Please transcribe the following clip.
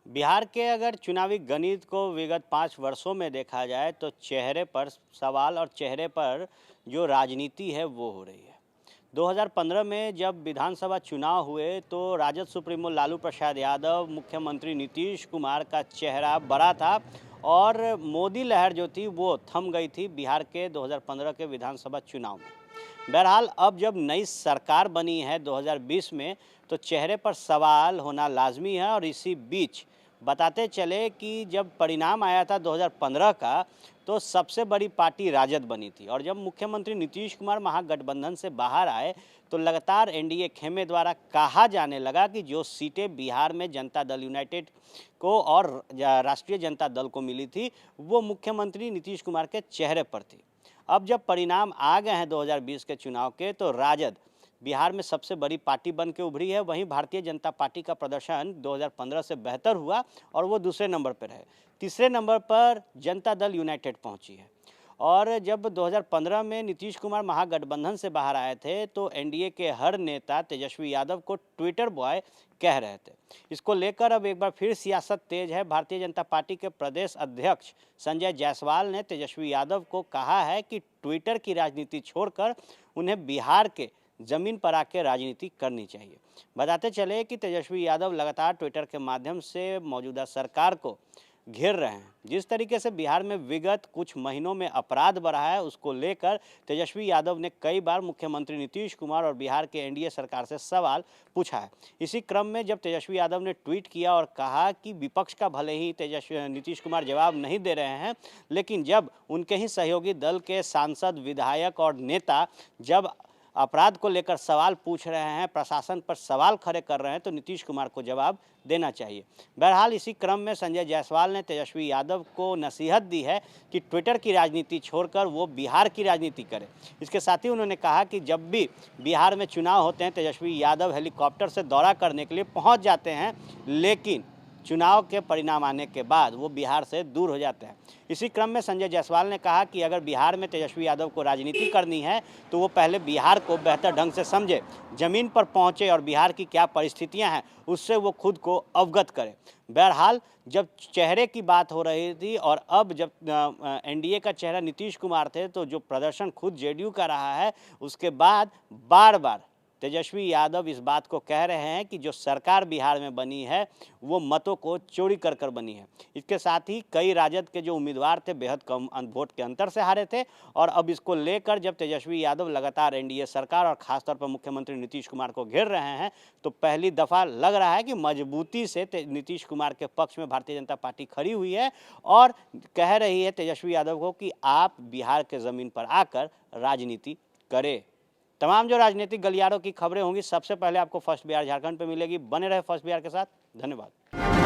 बिहार के अगर चुनावी गणित को विगत 5 वर्षों में देखा जाए तो चेहरे पर सवाल और चेहरे पर जो राजनीति है वो हो रही है। 2015 में जब विधानसभा चुनाव हुए तो राजद सुप्रीमो लालू प्रसाद यादव, मुख्यमंत्री नीतीश कुमार का चेहरा बड़ा था और मोदी लहर जो थी वो थम गई थी बिहार के 2015 के विधानसभा चुनाव में। बहरहाल अब जब नई सरकार बनी है 2020 में तो चेहरे पर सवाल होना लाजमी है और इसी बीच बताते चले कि जब परिणाम आया था 2015 का तो सबसे बड़ी पार्टी राजद बनी थी और जब मुख्यमंत्री नीतीश कुमार महागठबंधन से बाहर आए तो लगातार एनडीए खेमे द्वारा कहा जाने लगा कि जो सीटें बिहार में जनता दल यूनाइटेड को और राष्ट्रीय जनता दल को मिली थी वो मुख्यमंत्री नीतीश कुमार के चेहरे पर थी। अब जब परिणाम आ गए हैं 2020 के चुनाव के तो राजद बिहार में सबसे बड़ी पार्टी बन के उभरी है। वहीं भारतीय जनता पार्टी का प्रदर्शन 2015 से बेहतर हुआ और वो दूसरे नंबर पर है। तीसरे नंबर पर जनता दल यूनाइटेड पहुंची है। और जब 2015 में नीतीश कुमार महागठबंधन से बाहर आए थे तो एनडीए के हर नेता तेजस्वी यादव को ट्विटर बॉय कह रहे थे। इसको लेकर अब एक बार फिर सियासत तेज है। भारतीय जनता पार्टी के प्रदेश अध्यक्ष संजय जायसवाल ने तेजस्वी यादव को कहा है कि ट्विटर की राजनीति छोड़कर उन्हें बिहार के जमीन पर आकर राजनीति करनी चाहिए। बताते चले कि तेजस्वी यादव लगातार ट्विटर के माध्यम से मौजूदा सरकार को घेर रहे हैं। जिस तरीके से बिहार में विगत कुछ महीनों में अपराध बढ़ा है उसको लेकर तेजस्वी यादव ने कई बार मुख्यमंत्री नीतीश कुमार और बिहार के एनडीए सरकार से सवाल पूछा है। इसी क्रम में जब तेजस्वी यादव ने ट्वीट किया और कहा कि विपक्ष का भले ही नीतीश कुमार जवाब नहीं दे रहे हैं, लेकिन जब उनके ही सहयोगी दल के सांसद, विधायक और नेता जब अपराध को लेकर सवाल पूछ रहे हैं, प्रशासन पर सवाल खड़े कर रहे हैं तो नीतीश कुमार को जवाब देना चाहिए। बहरहाल इसी क्रम में संजय जायसवाल ने तेजस्वी यादव को नसीहत दी है कि ट्विटर की राजनीति छोड़कर वो बिहार की राजनीति करें। इसके साथ ही उन्होंने कहा कि जब भी बिहार में चुनाव होते हैं तेजस्वी यादव हेलीकॉप्टर से दौरा करने के लिए पहुँच जाते हैं, लेकिन चुनाव के परिणाम आने के बाद वो बिहार से दूर हो जाते हैं। इसी क्रम में संजय जायसवाल ने कहा कि अगर बिहार में तेजस्वी यादव को राजनीति करनी है तो वो पहले बिहार को बेहतर ढंग से समझे, ज़मीन पर पहुंचे और बिहार की क्या परिस्थितियां हैं उससे वो खुद को अवगत करे। बहरहाल जब चेहरे की बात हो रही थी और अब जब एनडीए का चेहरा नीतीश कुमार थे तो जो प्रदर्शन खुद जेडीयू का रहा है उसके बाद बार बार तेजस्वी यादव इस बात को कह रहे हैं कि जो सरकार बिहार में बनी है वो मतों को चोरी कर कर बनी है। इसके साथ ही कई राजद के जो उम्मीदवार थे बेहद कम वोट के अंतर से हारे थे और अब इसको लेकर जब तेजस्वी यादव लगातार एनडीए सरकार और खासतौर पर मुख्यमंत्री नीतीश कुमार को घेर रहे हैं तो पहली दफ़ा लग रहा है कि मजबूती से नीतीश कुमार के पक्ष में भारतीय जनता पार्टी खड़ी हुई है और कह रही है तेजस्वी यादव को कि आप बिहार के ज़मीन पर आकर राजनीति करें। तमाम जो राजनीतिक गलियारों की खबरें होंगी सबसे पहले आपको फर्स्ट बिहार झारखंड पे मिलेगी। बने रहे फर्स्ट बिहार के साथ। धन्यवाद।